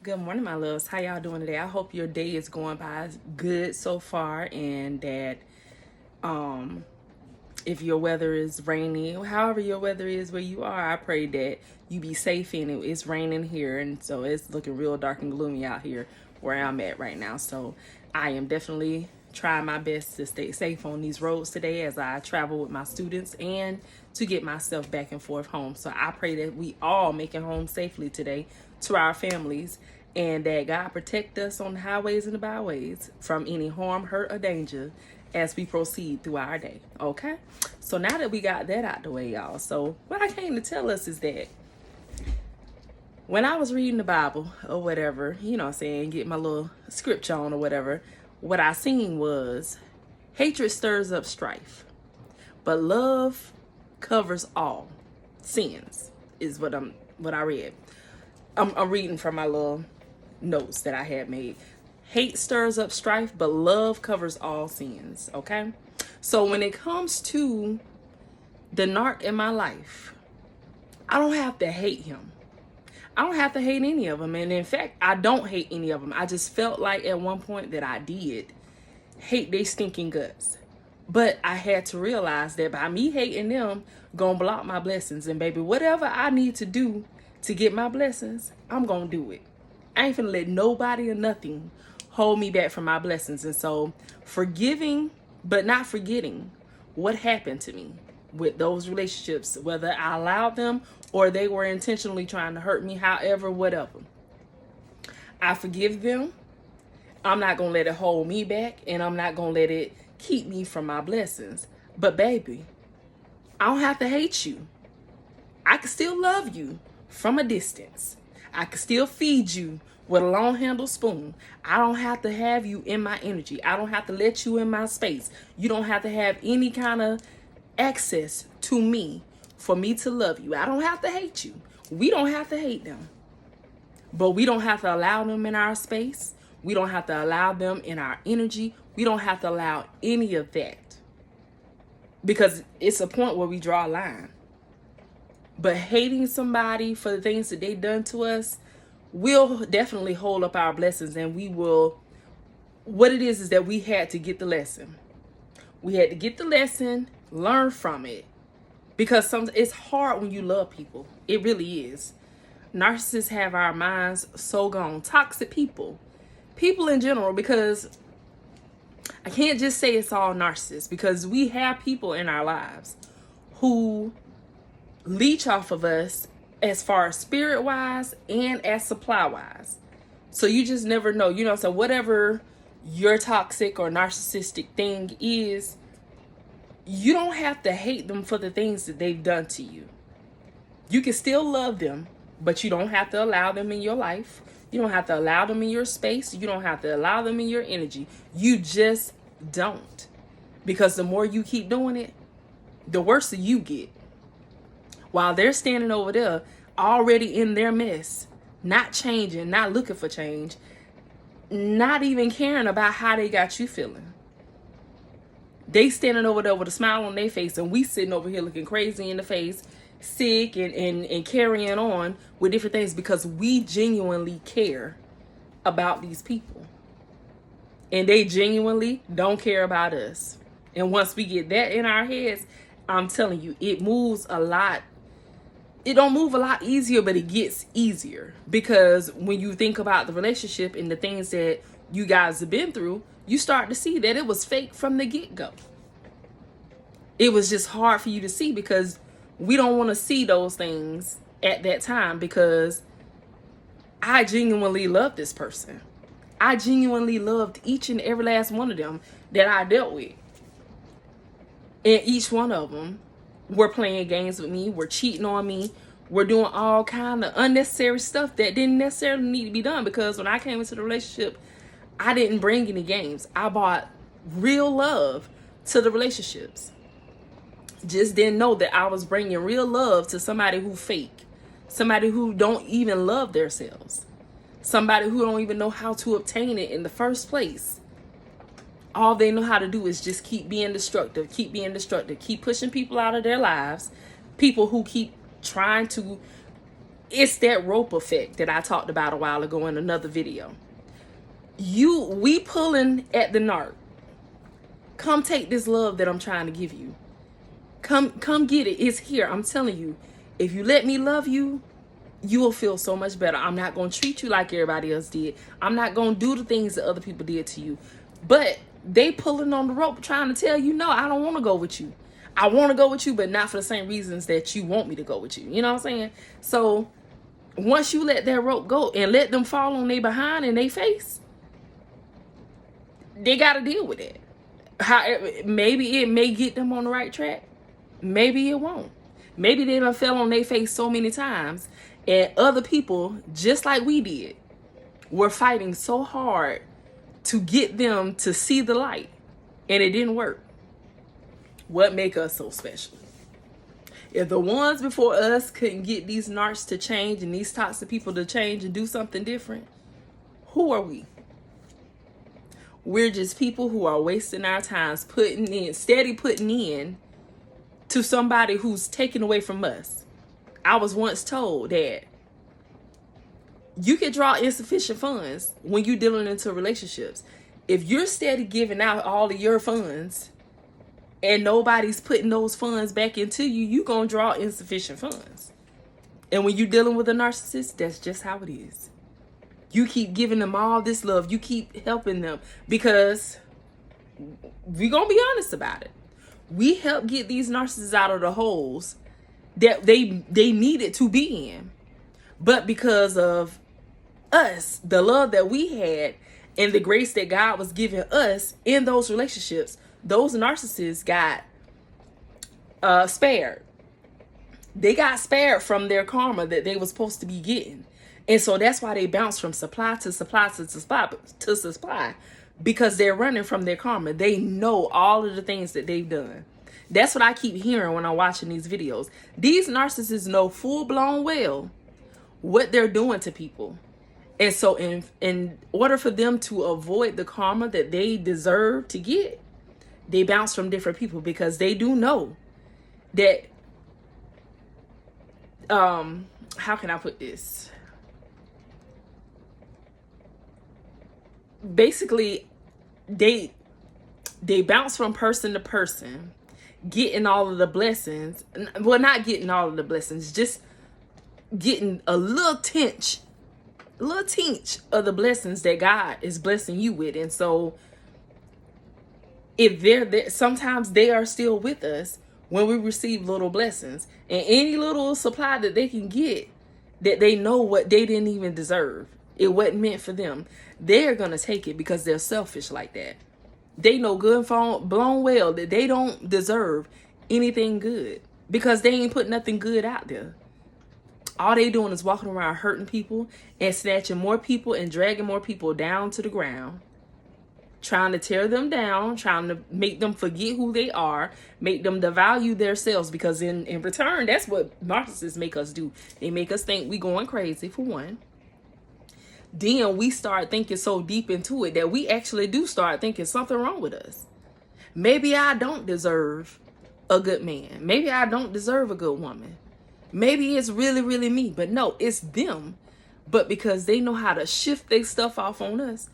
Good morning, my loves. How y'all doing today? I hope your day is going by good so far, and that if your weather is rainy, however your weather is where you are, I pray that you be safe in it. It's raining here, and so it's looking real dark and gloomy out here where I'm at right now. So I am definitely trying my best to stay safe on these roads today as I travel with my students and to get myself back and forth home. So I pray that we all make it home safely today to our families, and that God protect us on the highways and the byways from any harm, hurt, or danger as we proceed through our day. Okay? So now that we got that out the way, y'all, so what I came to tell us is that when I was reading the Bible or whatever, you know what I'm saying, get my little scripture on or whatever, what I seen was hatred stirs up strife, but love covers all sins, is what I read. I'm reading from my little notes that I had made. Hate stirs up strife, but love covers all sins. Okay? So when it comes to the narc in my life, I don't have to hate him. I don't have to hate any of them. And in fact, I don't hate any of them. I just felt like at one point that I did hate they stinking guts. But I had to realize that by me hating them, gonna block my blessings. And baby, whatever I need to do to get my blessings, I'm gonna do it. I ain't finna let nobody or nothing hold me back from my blessings. And so forgiving, but not forgetting what happened to me with those relationships, whether I allowed them or they were intentionally trying to hurt me, however, whatever. I forgive them. I'm not gonna let it hold me back, and I'm not gonna let it keep me from my blessings. But baby, I don't have to hate you. I can still love you from a distance. I can still feed you with a long handled spoon. I don't have to have you in my energy. I don't have to let you in my space. You don't have to have any kind of access to me for me to love you. I don't have to hate you. We don't have to hate them. But we don't have to allow them in our space. We don't have to allow them in our energy. We don't have to allow any of that. Because it's a point where we draw a line. But hating somebody for the things that they've done to us will definitely hold up our blessings. And we will, what it is that we had to get the lesson. We had to get the lesson, learn from it. Because it's hard when you love people. It really is. Narcissists have our minds so gone. Toxic people. People in general, because I can't just say it's all narcissists, because we have people in our lives who leech off of us as far as spirit wise and as supply wise. So you just never know, so whatever your toxic or narcissistic thing is, you don't have to hate them for the things that they've done to you. You can still love them, but you don't have to allow them in your life. You don't have to allow them in your space. You don't have to allow them in your energy. You just don't. Because the more you keep doing it, the worse you get. While they're standing over there, already in their mess, not changing, not looking for change, not even caring about how they got you feeling. They standing over there with a smile on their face, and we sitting over here looking crazy in the face, sick and carrying on with different things because we genuinely care about these people. And they genuinely don't care about us. And once we get that in our heads, I'm telling you, it moves a lot. It don't move a lot easier, but it gets easier. Because when you think about the relationship and the things that you guys have been through, you start to see that it was fake from the get-go. It was just hard for you to see because we don't want to see those things at that time, because I genuinely love this person. I genuinely loved each and every last one of them that I dealt with. And each one of them were playing games with me, were cheating on me, were doing all kind of unnecessary stuff that didn't necessarily need to be done. Because when I came into the relationship, I didn't bring any games. I brought real love to the relationships. Just didn't know that I was bringing real love to somebody who fake. Somebody who don't even love themselves. Somebody who don't even know how to obtain it in the first place. All they know how to do is just keep being destructive, keep pushing people out of their lives. People who keep trying to It's that rope effect that I talked about a while ago in another video. We pulling at the narc. Come take this love that I'm trying to give you. Come get it. It's here. I'm telling you. If you let me love you, you will feel so much better. I'm not going to treat you like everybody else did. I'm not going to do the things that other people did to you. But they pulling on the rope trying to tell you, no, I don't want to go with you. I want to go with you, but not for the same reasons that you want me to go with you. You know what I'm saying? So once you let that rope go and let them fall on their behind and their face, they got to deal with it. Maybe it may get them on the right track. Maybe it won't. Maybe they done fell on their face so many times, and other people, just like we did, were fighting so hard to get them to see the light, and it didn't work. What make us so special? If the ones before us couldn't get these narcs to change and these toxic people to change and do something different, who are we? We're just people who are wasting our times putting in to somebody who's taken away from us. I was once told that you can draw insufficient funds when you're dealing into relationships. If you're steady giving out all of your funds and nobody's putting those funds back into you, you're going to draw insufficient funds. And when you're dealing with a narcissist, that's just how it is. You keep giving them all this love. You keep helping them because we're going to be honest about it. We help get these narcissists out of the holes that they needed to be in. But because of us, the love that we had and the grace that God was giving us in those relationships, those narcissists got spared. They got spared from their karma that they were supposed to be getting. And so that's why they bounce from supply to supply to supply to supply, because they're running from their karma. They know all of the things that they've done. That's what I keep hearing when I'm watching these videos. These narcissists know full blown well what they're doing to people. And so in order for them to avoid the karma that they deserve to get, they bounce from different people because they do know that, how can I put this? Basically, they bounce from person to person, getting all of the blessings. Well, not getting all of the blessings, just getting a little tinge of the blessings that God is blessing you with. And so if they're there, sometimes they are still with us when we receive little blessings, and any little supply that they can get that they know what they didn't even deserve, it wasn't meant for them, they're going to take it because they're selfish like that. They know good and blown well that they don't deserve anything good because they ain't put nothing good out there. All they doing is walking around hurting people and snatching more people and dragging more people down to the ground, trying to tear them down, trying to make them forget who they are, make them devalue themselves, because in return, that's what narcissists make us do. They make us think we going crazy, for one. Then we start thinking so deep into it that we actually do start thinking something wrong with us. Maybe I don't deserve a good man. Maybe I don't deserve a good woman. Maybe it's really, really me. But no, it's them. But because they know how to shift their stuff off on us,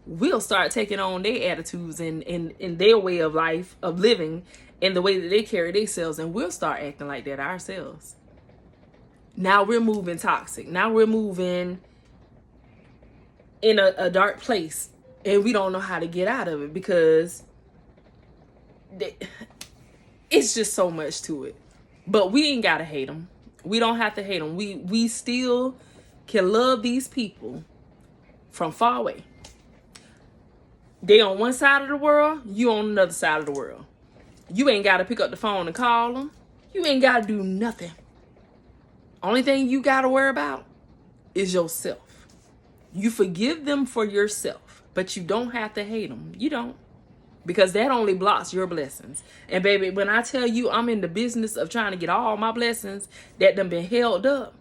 we'll start taking on their attitudes and their way of life, of living, and the way that they carry themselves, and we'll start acting like that ourselves. Now we're moving toxic. Now we're moving in a dark place, and we don't know how to get out of it because it's just so much to it. But we ain't gotta hate them. We don't have to hate them. We still can love these people from far away. They on one side of the world, you on another side of the world. You ain't gotta pick up the phone and call them. You ain't gotta do nothing. Only thing you gotta worry about is yourself. You forgive them for yourself, but you don't have to hate them. You don't. Because that only blocks your blessings. And baby, when I tell you I'm in the business of trying to get all my blessings that done been held up,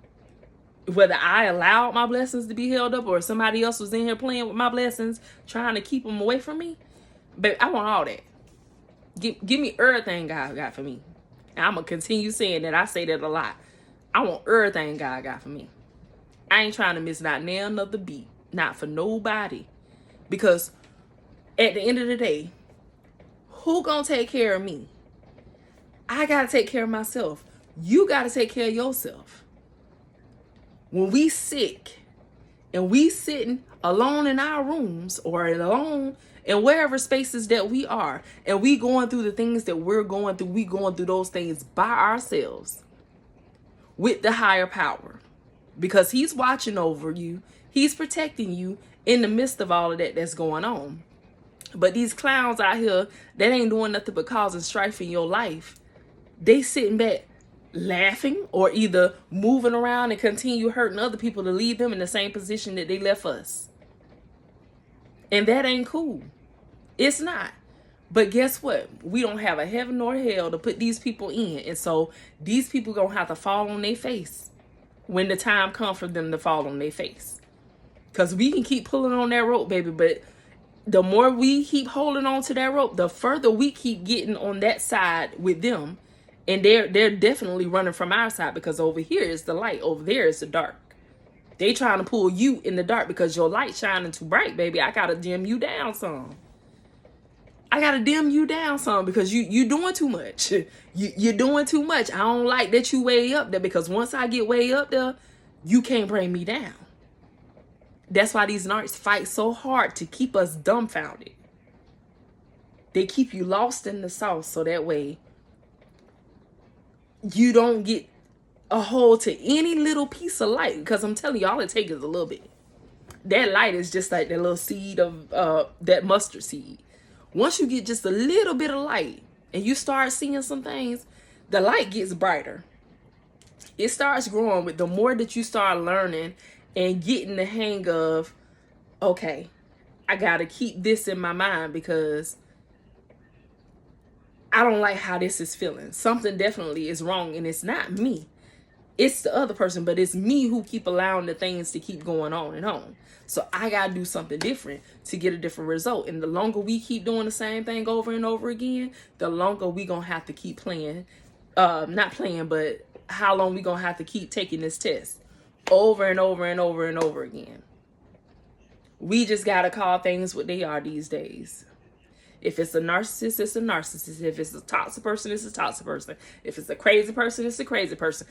whether I allowed my blessings to be held up or somebody else was in here playing with my blessings, trying to keep them away from me, baby, I want all that. Give me everything God got for me. And I'm going to continue saying that. I say that a lot. I want everything God got for me. I ain't trying to miss not nail another beat. Not for nobody. Because at the end of the day, who gonna take care of me? I gotta take care of myself. You gotta take care of yourself. When we sick and we sitting alone in our rooms or alone in wherever spaces that we are, and we going through the things that we're going through, we going through those things by ourselves with the higher power, because he's watching over you. He's protecting you in the midst of all of that that's going on. But these clowns out here that ain't doing nothing but causing strife in your life, they sitting back laughing or either moving around and continue hurting other people to leave them in the same position that they left us. And that ain't cool. It's not. But guess what? We don't have a heaven nor hell to put these people in. And so these people gonna have to fall on their face when the time comes for them to fall on their face. Because we can keep pulling on that rope, baby, but the more we keep holding on to that rope, the further we keep getting on that side with them. And they're definitely running from our side, because over here is the light, over there is the dark. They trying to pull you in the dark because your light shining too bright, baby. I gotta dim you down some. I gotta dim you down some because you doing too much. You're doing too much. I don't like that you way up there, because once I get way up there, you can't bring me down. That's why these narcs fight so hard to keep us dumbfounded. They keep you lost in the sauce so that way you don't get a hold to any little piece of light. Because I'm telling you, all it takes is a little bit. That light is just like that little seed of that mustard seed. Once you get just a little bit of light and you start seeing some things, the light gets brighter. It starts growing with the more that you start learning and getting the hang of, okay, I gotta keep this in my mind because I don't like how this is feeling. Something definitely is wrong, and it's not me. It's the other person, but it's me who keep allowing the things to keep going on and on. So I gotta do something different to get a different result. And the longer we keep doing the same thing over and over again, the longer we gonna have to keep playing. Not playing, but how long we gonna have to keep taking this test over and over and over and over again. We just gotta call things what they are these days. If it's a narcissist, it's a narcissist. If it's a toxic person, it's a toxic person. If it's a crazy person, it's a crazy person.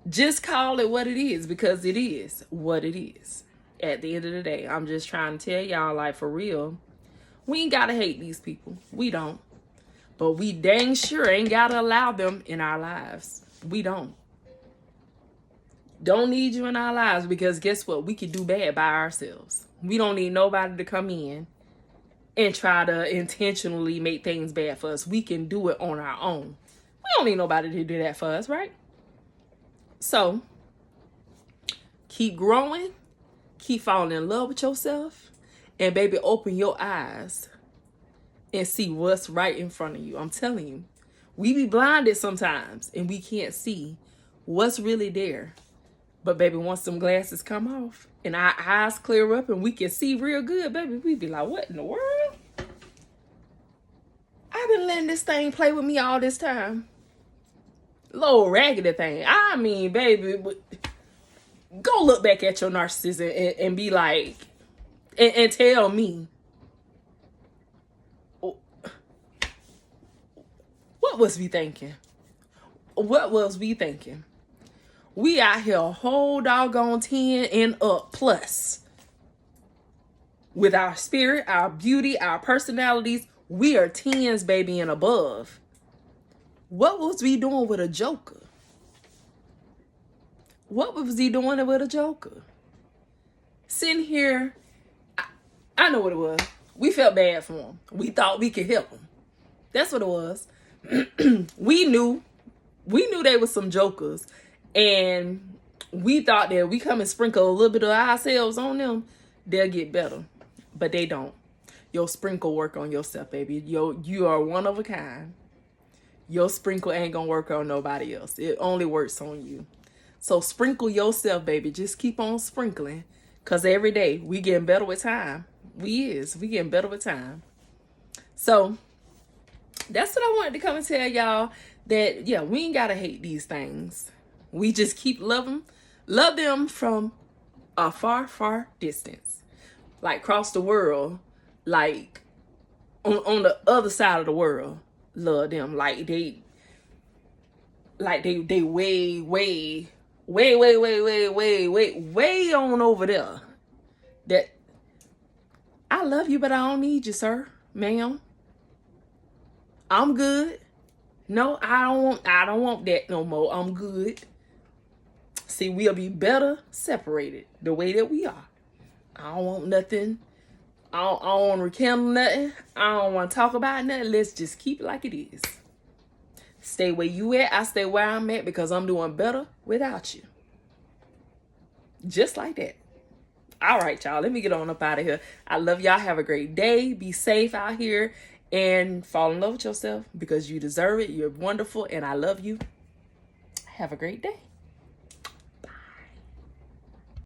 Just call it what it is, because it is what it is. At the end of the day, I'm just trying to tell y'all, like, for real, we ain't gotta hate these people. We don't. But we dang sure ain't gotta allow them in our lives. We don't. Don't need you in our lives, because guess what? We can do bad by ourselves. We don't need nobody to come in and try to intentionally make things bad for us. We can do it on our own. We don't need nobody to do that for us, right? So, keep growing. Keep falling in love with yourself. And baby, open your eyes and see what's right in front of you. I'm telling you. We be blinded sometimes and we can't see what's really there. But baby, once them glasses come off and our eyes clear up and we can see real good, baby, we be like, what in the world? I've been letting this thing play with me all this time. Little raggedy thing. I mean, baby, go look back at your narcissism and be like, and tell me, what was we thinking? What was we thinking? We out here a whole doggone 10 and up plus. With our spirit, our beauty, our personalities, we are 10s, baby, and above. What was we doing with a joker? What was he doing with a joker? Sitting here, I know what it was. We felt bad for him. We thought we could help him. That's what it was. We knew they were some jokers. And we thought that we come and sprinkle a little bit of ourselves on them, they'll get better. But they don't. Your sprinkle work on yourself, baby. You are one of a kind. Your sprinkle ain't gonna work on nobody else. It only works on you. So sprinkle yourself, baby. Just keep on sprinkling. Because every day we getting better with time. We getting better with time. So that's what I wanted to come and tell y'all. That, yeah, we ain't gotta hate these things. We just keep love them from a far, far distance, like across the world, like on the other side of the world, love them. Like they way on over there. That I love you, but I don't need you, sir, ma'am. I'm good. No, I don't want that no more. I'm good. See, we'll be better separated the way that we are. I don't want nothing. I don't want to rekindle nothing. I don't want to talk about nothing. Let's just keep it like it is. Stay where you at. I stay where I'm at because I'm doing better without you. Just like that. All right, y'all. Let me get on up out of here. I love y'all. Have a great day. Be safe out here and fall in love with yourself because you deserve it. You're wonderful and I love you. Have a great day.